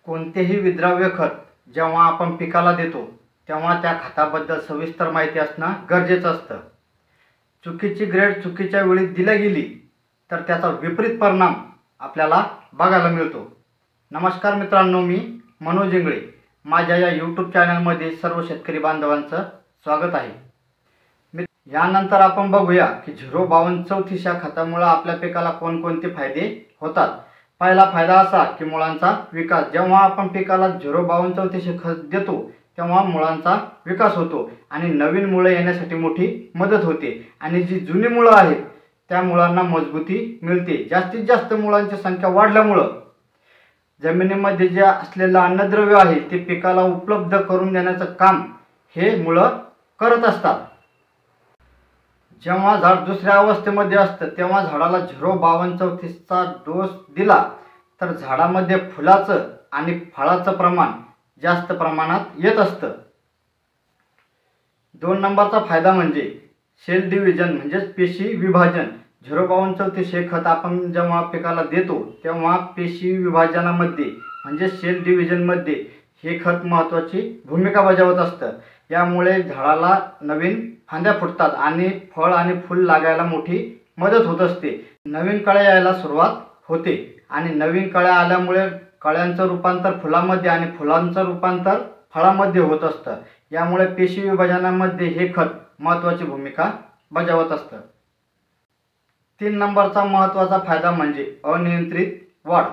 कोणतेही विद्राव्य खत जेव्हा आपण पिकाला देतो तेव्हा त्या खताबद्दल सविस्तर माहिती असणं गरजेचं असतं। चुकीची ग्रेड चुकीच्या वेळी दिली गेली तर त्याचा विपरीत परिणाम आपल्याला बघायला मिळतो। नमस्कार मित्रांनो, मी मनोज इंगळे। माझ्या या यूट्यूब चॅनलमध्ये सर्व शेतकरी बांधवांचं स्वागत आहे। यानंतर आपण बघूया की 05234 या खतामुळे आपल्या पिकाला कोणकोणते फायदे होतात। पहिला फायदा असा की मुळांचा विकास। जेव्हा आपण पिकाला 05234 खत देतो तेव्हा मुळांचा विकास होतो आणि नवीन मुळे येण्यासाठी मोठी मदत होते आणि जी जुनी मुळे आहेत त्या मुळांना मजबूती मिळते। जास्तीत जास्त मुळांची संख्या वाढल्यामुळे जमिनीमध्ये जे असलेले अन्नद्रव्य आहे ते पिकाला उपलब्ध करून देण्याचं काम हे मुळे करत असतात। जेव्हा झाड दुसऱ्या अवस्थेमध्ये असतं तेव्हा झाडाला 05234 चा डोस दिला तर झाडामध्ये फुलाचं आणि फळाचं प्रमाण जास्त प्रमाणात येत असतं। 2 नंबरचा फायदा म्हणजे सेल डिव्हिजन म्हणजेच पेशी विभाजन। 05234 हे खत आपण जेव्हा पिकाला देतो तेव्हा पेशी विभाजनामध्ये म्हणजे सेल डिव्हिजनमध्ये हे खत महत्त्वाची भूमिका बजावत असतं। यामुळे झाडाला नवीन फांद्या फुटतात आणि फळ आणि फूल लागायला मोठी मदत होत असते। नवीन कळ्या यायला सुरुवात होते आणि नवीन कळ्या आल्यामुळे कळ्यांचं रूपांतर फुलामध्ये आणि फुलांचं रूपांतर फळामध्ये होत असतं। यामुळे पेशी विभाजनामध्ये हे खत महत्त्वाची भूमिका बजावत असतं। 3 नंबरचा महत्त्वाचा फायदा म्हणजे अनियंत्रित वाढ।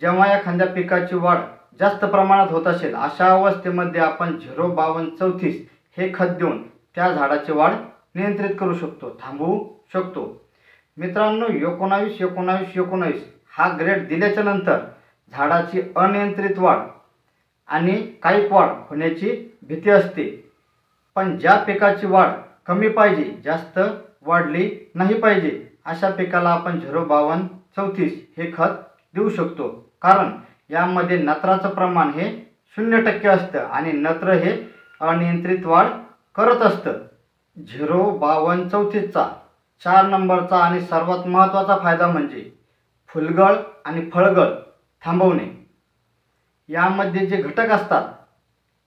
जेव्हा एखाद्या पिकाची वाढ जास्त प्रमाणात होत असेल अशा अवस्थेमध्ये आपण 05234 हे खत देऊन त्या झाडाची वाढ नियंत्रित करू शकतो, थांबवू शकतो। मित्रांनो, 19-19-19 हा ग्रेड दिल्याच्या नंतर झाडाची अनियंत्रित वाढ आणि काईक वाढ होण्याची भीती असते। पण ज्या पिकाची वाढ कमी पाहिजे, जास्त वाढली नाही पाहिजे अशा पिकाला आपण 05234 हे खत देऊ शकतो। कारण यामध्ये नत्राचं प्रमाण हे 0% असतं आणि नत्र हे अनियंत्रित वाढ करत असतं। 05234 चा 4 नंबरचा आणि सर्वात महत्त्वाचा फायदा म्हणजे फुलगळ आणि फळगळ थांबवणे। यामध्ये जे घटक असतात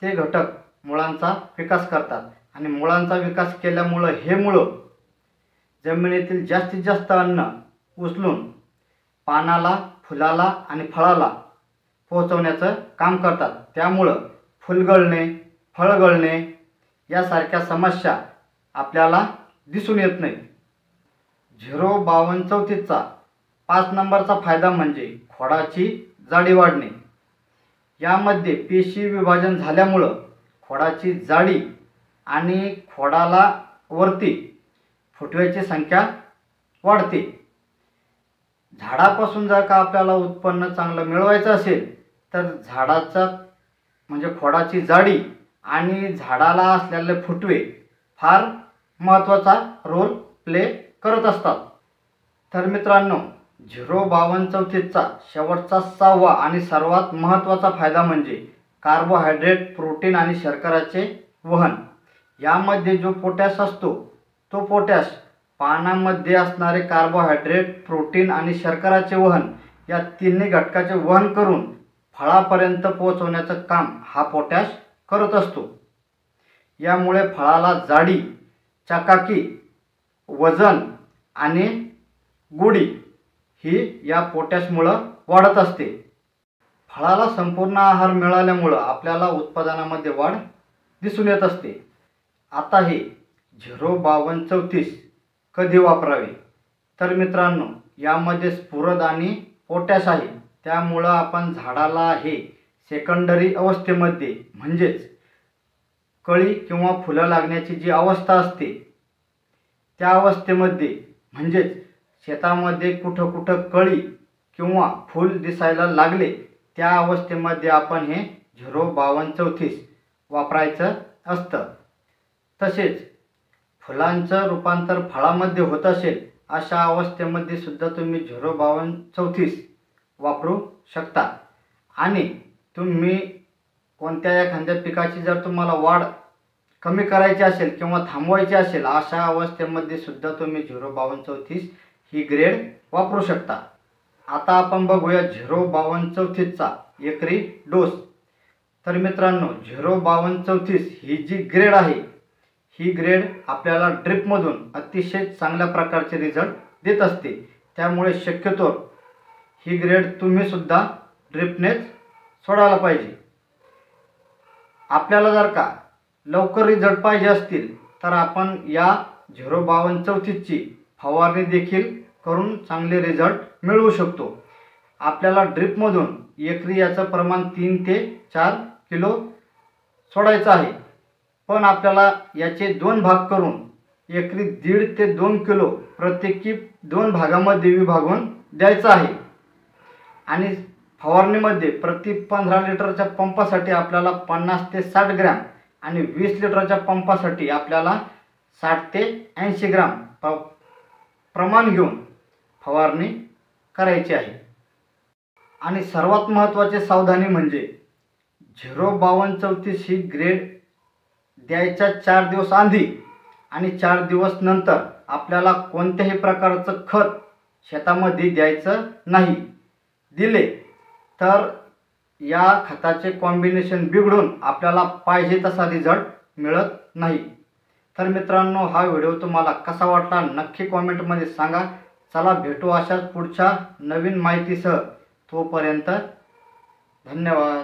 ते घटक मुळांचा विकास करतात आणि मुळांचा विकास केल्यामुळे हे मुळं जमिनीतील जास्तीत जास्त अन्न उचलून पानाला, फुलाला आणि फळाला पोहोचवण्याचं काम करतात। त्यामुळं फुलगळणे, फळगळणे यासारख्या समस्या आपल्याला दिसून येत नाही। 05234 चा 5 नंबरचा फायदा म्हणजे खोडाची जाडी वाढणे। यामध्ये पेशी विभाजन झाल्यामुळं खोडाची जाडी आणि खोडाला वरती फुटव्याची संख्या वाढते। झाडापासून जर का आपल्याला उत्पन्न चांगलं मिळवायचं असेल तर झाडाचा म्हणजे खोडाची जाडी आणि झाडाला असलेले फुटवे फार महत्त्वाचा रोल प्ले करत असतात। तर मित्रांनो, 05234 चा शेवटचा 6वा आणि सर्वात महत्त्वाचा फायदा म्हणजे कार्बोहायड्रेट, प्रोटीन आणि शर्कराचे वहन। यामध्ये जो पोटॅश असतो तो पोटॅश पानामध्ये असणारे कार्बोहायड्रेट, प्रोटीन आणि शर्कराचे वहन या तिन्ही घटकाचे वहन करून फळापर्यंत पोहोचवण्याचं काम हा पोटॅश करत असतो। यामुळे फळाला जाडी, चकाकी, वजन आणि गोडी ही या पोटॅशमुळे वाढत असते। फळाला संपूर्ण आहार मिळाल्यामुळे आपल्याला उत्पादनामध्ये वाढ दिसून येत असते। आता हे 05234 कधी वापरावे? तर मित्रांनो, यामध्ये स्फुरद आणि पोटॅश आहे। त्यामुळं आपण झाडाला हे सेकंडरी अवस्थेमध्ये म्हणजेच कळी किंवा फुलं लागण्याची जी अवस्था असते त्या अवस्थेमध्ये म्हणजेच शेतामध्ये कुठं कुठं कळी किंवा फूल दिसायला लागले त्या अवस्थेमध्ये आपण हे 05234 वापरायचं असतं। तसेच फुलांचं रूपांतर फळामध्ये होत असेल अशा अवस्थेमध्ये सुद्धा तुम्ही 05234 वापरू शकता। आणि तुम्ही कोणत्या एखाद्या पिकाची जर तुम्हाला वाढ कमी करायची असेल किंवा थांबवायची असेल अशा अवस्थेमध्ये सुद्धा तुम्ही 05234 ही ग्रेड वापरू शकता। आता आपण बघूया 05234चा एकरी डोस। तर मित्रांनो 05234 ही जी ग्रेड आहे ही ग्रेड आपल्याला ड्रिपमधून अतिशय चांगल्या प्रकारचे रिझल्ट देत असते। त्यामुळे शक्यतो ही ग्रेड तुम्ही सुद्धा ड्रिपनेच सोडायला पाहिजे। आपल्याला जर का लवकर रिझल्ट पाहिजे असतील तर आपण या 05234ची फवारणी देखील करून चांगले रिझल्ट मिळवू शकतो। आपल्याला ड्रिपमधून एकरी याचं प्रमाण 3 ते 4 किलो सोडायचं आहे, पण आपल्याला याचे 2 भाग करून एकरी 1.5 ते 2 किलो प्रत्येकी 2 भागामध्ये विभागून द्यायचं आहे। आणि फवारणीमध्ये प्रति 15 लिटरच्या पंपासाठी आपल्याला 50 ते 60 ग्रॅम आणि 20 लिटरच्या पंपासाठी आपल्याला 60 ते 80 ग्रॅम प्रमाण घेऊन फवारणी करायची आहे। आणि सर्वात महत्त्वाची सावधानी म्हणजे 05234 ही ग्रेड द्यायच्या 4 दिवस आधी आणि 4 दिवस नंतर आपल्याला कोणत्याही प्रकारचं खत शेतामध्ये द्यायचं नाही। दिले तर या खताचे कॉम्बिनेशन बिघडून आपल्याला पाहिजे तसा रिझल्ट मिळत नाही। तर मित्रांनो, हा व्हिडिओ तुम्हाला कसा वाटला नक्की कॉमेंटमध्ये सांगा। चला भेटू अशाच पुढच्या नवीन माहितीसह। तोपर्यंत धन्यवाद।